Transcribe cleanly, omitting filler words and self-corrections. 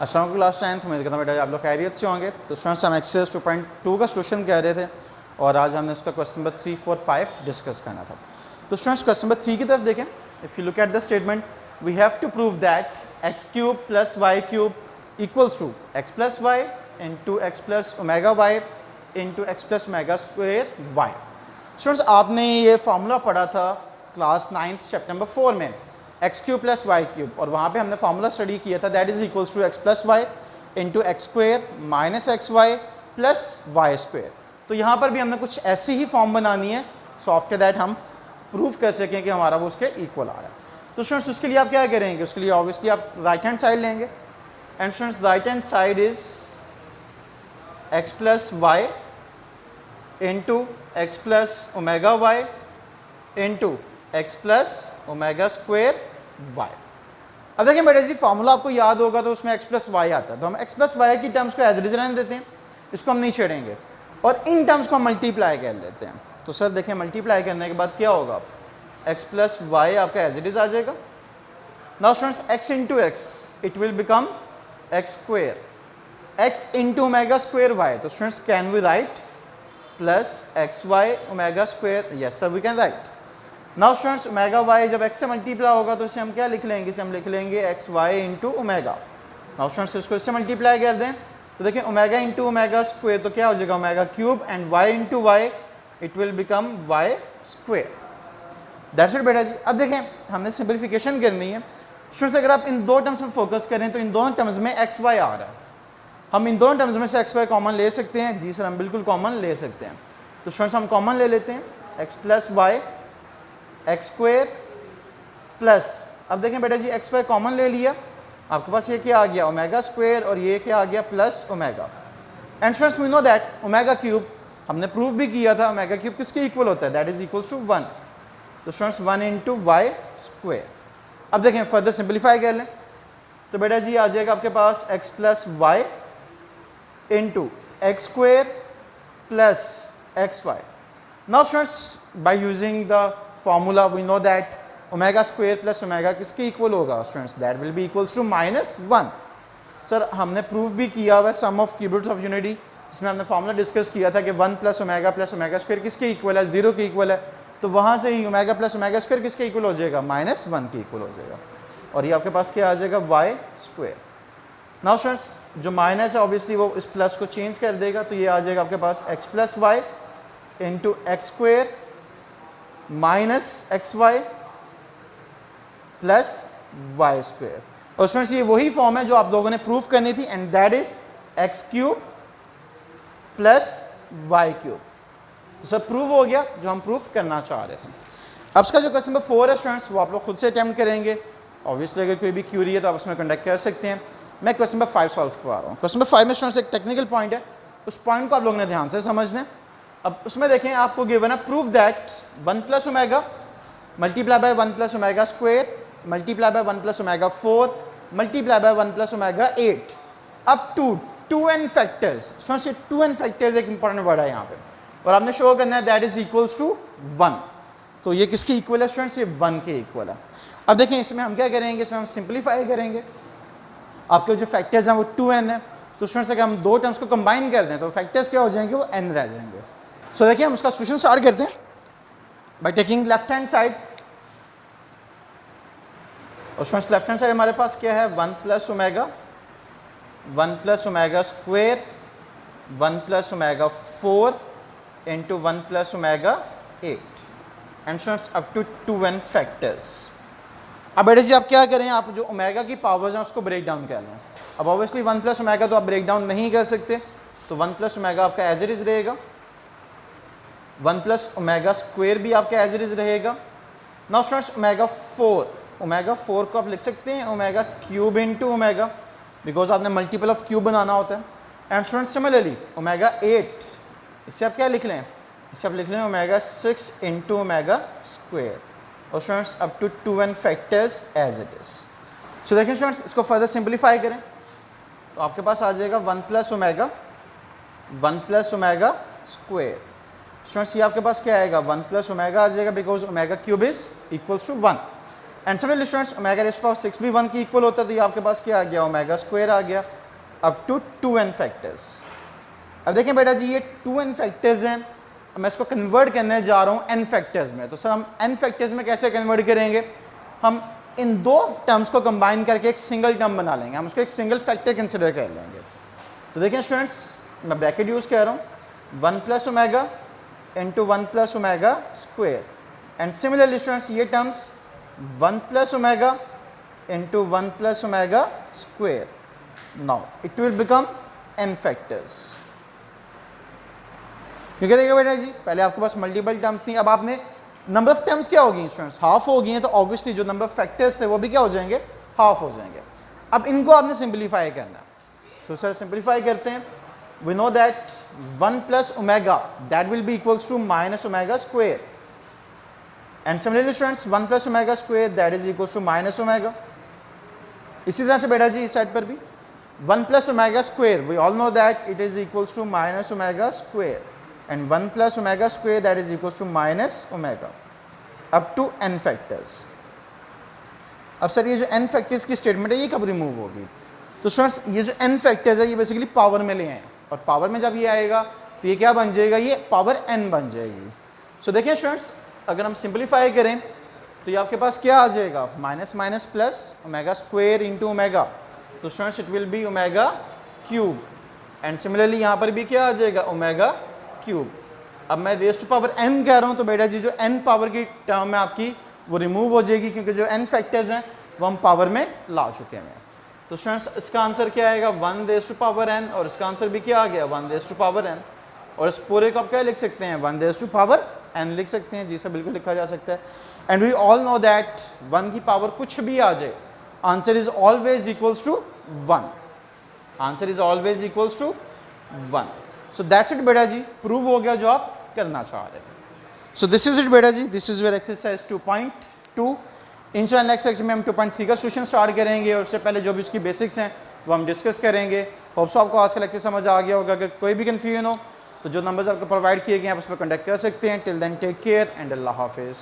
अस्सलाम class 10th उम्मीद करता हूँ बेटा आप लोग खैरियत से होंगे। तो स्टूडेंट्स हम एक्सरसाइज 2.2 का सोल्यूशन कह रहे थे और आज हमने उसका क्वेश्चन नंबर 3, 4, 5 डिस्कस करना था। तो स्टूडेंट्स क्वेश्चन नंबर 3 की तरफ देखें। If you look at the statement we have to prove that x cube plus y cube equals to x plus Y into x plus omega y into x plus omega square y. Students आपने ये formula पढ़ा था class 9th chapter number 4 में, x cube plus y cube, और वहाँ पे हमने formula study किया था that is equals to x plus Y into x square minus x Y plus Y square. तो यहाँ पर भी हमने कुछ ऐसी ही फॉर्म बनानी है सो आफ्टर दैट हम प्रूव कर सकें कि हमारा वो उसके इक्वल आ रहा है। तो स्टूडेंट्स उसके लिए आप क्या करेंगे, उसके लिए ऑब्वियसली आप राइट हैंड साइड लेंगे and students right hand side is x plus Y into x plus omega y into x plus omega square y. अब देखिए बेटा जी फार्मूला आपको याद होगा तो उसमें एक्स प्लस वाई आता है, तो हम एक्स प्लस वाई की टर्म्स को एज इट इज रहने देते हैं, इसको हम नहीं छेड़ेंगे और इन टर्म्स को हम मल्टीप्लाई कर लेते हैं। तो सर देखिए मल्टीप्लाई करने के बाद क्या होगा, एक्स प्लस वाई आपका एज इट इज आ जाएगा। Now students X into X it will become X square, X into omega square Y. तो students can we write plus X Y omega square, yes sir we can write. Now students omega Y जब x से multiply होगा तो इसे हम क्या लिख लेंगे, इसे हम लिख लेंगे x y into omega. Now students इसको इससे मल्टीप्लाई कर दें तो देखिए ओमेगा इंटू ओमेगा स्क्वेयर तो क्या हो जाएगा omega cube and y into y it will become y square. That's it बेटा जी। अब देखें हमने सिंप्लीफिकेशन करनी है स्टूडेंट्स। अगर आप इन दो टर्म्स में फोकस करें तो इन दोनों टर्म्स में एक्स वाई आ रहा है, हम इन दोनों टर्म्स में से एक्स वाई कॉमन ले सकते हैं। जी सर हम बिल्कुल कॉमन ले सकते हैं। तो स्टूडेंट्स हम कॉमन ले लेते हैं x plus y x square plus, अब देखें बेटा जी एक्स वाई कॉमन ले लिया, आपके पास ये क्या आ गया ओमेगा स्क्वेयर और ये क्या आ गया plus omega. And students we know that omega cube हमने प्रूव भी किया था ओमेगा क्यूब किसके इक्वल होता है, दैट इज इक्वल्स टू 1। तो स्टूडेंट्स 1 इंटू वाई स्क्वेयर। अब देखें फर्दर सिंप्लीफाई कर लें तो बेटा जी आ जाएगा आपके पास X plus Y into x square plus X Y. Now students by using the formula we know that omega square plus omega किसके इक्वल होगा students, that will be equals to -1। Sir हमने प्रूव भी किया हुआ sum of cube roots of unity जिसमें हमने formula discuss किया था कि 1 प्लस ओमेगा स्क्वायर किसके इक्वल है, 0 के इक्वल है। तो वहाँ से ही ओमेगा प्लस ओमेगा स्क्वायर किसके इक्वल हो जाएगा, -1 के इक्वल हो जाएगा और ये आपके पास क्या आ जाएगा वाई स्क्वायर। नाउ स्टूडेंट्स जो माइनस है ऑब्वियसली वो इस प्लस को चेंज कर देगा, तो ये आ जाएगा आपके पास X plus Y into x square minus x Y plus Y square. और स्टूडेंट्स ये वही फॉर्म है जो आप लोगों ने प्रूफ करनी थी and that is x cube plus y cube. तो सर प्रूव हो गया जो हम प्रूफ करना चाह रहे थे। अब इसका जो क्वेश्चन नंबर 4 है स्टूडेंट्स वो आप लोग खुद से अटेम्प्ट करेंगे। ऑब्वियसली अगर कोई भी क्यूरी है तो आप उसमें कंडक्ट कर सकते हैं। मैं क्वेश्चन नंबर 5 सॉल्व करवा रहा हूँ। क्वेश्चन नंबर 5 में स्टूडेंट्स एक टेक्निकल पॉइंट है, उस पॉइंट को आप लोगों ने ध्यान से समझना है। अब उसमें देखें आपको गिवन है prove that 1 plus omega multiply by 1 plus omega square multiply by 1 plus omega 4 multiply by 1 plus omega 8 up to 2n factors. सोचिए 2n फैक्टर्स एक इंपॉर्टेंट वर्ड है यहाँ पे और आपने शो करना है दैट इज इक्वल्स टू 1। तो ये किसके इक्वल है स्टूडेंट्स, ये 1 के इक्वल है। अब देखें इसमें हम क्या करेंगे, इसमें हम सिंप्लीफाई करेंगे। आपके जो फैक्टर्स हैं वो 2n है, तो स्टूडेंट्स अगर हम दो टर्म्स को कंबाइन कर दें तो फैक्टर्स क्या हो जाएंगे, वो n रह जाएंगे। सो देखिए हम उसका सॉल्यूशन स्टार्ट करते हैं by taking left hand side. और स्टूडेंट्स लेफ्ट हैंड साइड हमारे पास क्या है 1 plus omega square 1 plus omega 4 into 1 plus omega 8 and students up to 2n factors. अब बेटे जी आप क्या करें, आप जो ओमेगा की पावर्स हैं उसको ब्रेक डाउन कर लें। अब ऑब्वियसली 1 प्लस ओमेगा तो आप ब्रेक डाउन नहीं कर सकते, तो 1 प्लस ओमेगा आपका एज इट इज रहेगा, 1 प्लस ओमेगा स्क्वेयर भी आपका एज इट इज रहेगा। नाउ स्टूडेंट्स ओमेगा 4 को आप लिख सकते हैं omega cube into omega because आपने मल्टीपल ऑफ क्यूब बनाना होता है। एंड स्टूडेंट्स सिमिलरली ओमेगा 8 इससे आप क्या लिख लें, इससे आप लिख लें ओमेगा 6 इंटू ओमेगा स्क्वेयर और students up to 2n factors as it is. So देखिए स्टूडेंट्स इसको फर्दर सिंप्लीफाई करें तो आपके पास आ जाएगा 1 प्लस ओमेगा स्क्वेयर। स्टूडेंट्स ये आपके पास क्या आएगा 1 प्लस ओमेगा आ जाएगा because omega cube is equals to 1। And similarly students omega raise to power 6 भी 1 के इक्वल होता है, तो ये आपके पास क्या आ गया, ओमेगा स्क्वायर आ गया अप टू 2n फैक्टर्स। अब देखें बेटा जी, ये 2n फैक्टर्स हैं, मैं इसको कन्वर्ट करने जा रहा हूँ n फैक्टर्स में। तो सर हम n फैक्टर्स में कैसे कन्वर्ट करेंगे, हम इन दो टर्म्स को कंबाइन करके एक सिंगल टर्म बना लेंगे, हम उसको एक सिंगल फैक्टर कंसिडर कर लेंगे। तो देखें स्टूडेंट्स, मैं ब्रैकेट यूज़ कर रहा हूँ 1 plus omega into 1 plus omega square, and similarly students ये terms 1 plus omega into 1 plus omega square, now it will become n factors. क्योंकि देखिए बेटा जी, पहले आपके पास मल्टीपल टर्म्स थी, अब आपने नंबर ऑफ टर्म्स क्या होगी स्टूडेंट्स, हाफ हो गई हैं, तो ऑब्वियसली जो नंबर ऑफ फैक्टर्स थे वो भी क्या हो जाएंगे, हाफ हो जाएंगे। अब इनको आपने सिंप्लीफाई करना है। सो सर सिंप्लीफाई करते हैं, we know that 1 plus omega that will be equals to minus omega square, and similarly students 1 plus omega square that is equals to minus omega. इसी तरह से बेटा जी इस साइड पर भी 1 plus omega square, we all know that it is equals to minus omega square, and 1 plus omega square that is equals to minus omega up to n factors। अब sir ये जो n factors की statement है ये कब remove होगी, तो students ये जो n factors है ये बेसिकली पावर में ले आए, और पावर में जब ये आएगा तो ये क्या बन जाएगा, ये पावर n बन जाएगी। सो देखिए स्टूडेंट्स, अगर हम सिंप्लीफाई करें तो ये आपके पास क्या आ जाएगा, minus minus plus omega square into omega, तो students it will be omega cube, and similarly यहाँ पर भी क्या आ जाएगा, ओमेगा क्यूब। अब मैं रेज़ टू पावर n कह रहा हूँ, तो बेटा जी जो n पावर की टर्म है आपकी वो रिमूव हो जाएगी, क्योंकि जो n फैक्टर्स हैं वो हम पावर में ला चुके हैं। तो स्टूडेंट्स इसका आंसर क्या आएगा, 1 रेज़ टू पावर n, और इसका आंसर भी क्या आ गया, 1 रेज़ टू पावर n, और इस पूरे को आप क्या लिख सकते हैं, 1 रेज़ टू पावर n लिख सकते हैं। जी सर बिल्कुल लिखा जा सकता है। And we all know that 1 की पावर कुछ भी आ जाए, answer is always equals to 1, answer is always equals to 1। So that's it बेटा जी, प्रूव हो गया जो आप करना चाह रहे थे। सो दिस इज इट बेटा जी, दिस इज योर एक्सरसाइज 2.2। इंशाल्लाह नेक्स्ट सेक्शन में हम 2.3 का सोल्यूशन स्टार्ट करेंगे, और उससे पहले जो भी उसकी बेसिक्स हैं वो हम डिस्कस करेंगे। होप्स आपको आज का लेक्चर समझ आ गया होगा। अगर कोई भी कन्फ्यूजन हो तो जो नंबर्स आपको प्रोवाइड किए गए हैं आप उस पर कॉन्टैक्ट कर सकते हैं। Till then take care and अल्लाह हाफिज़।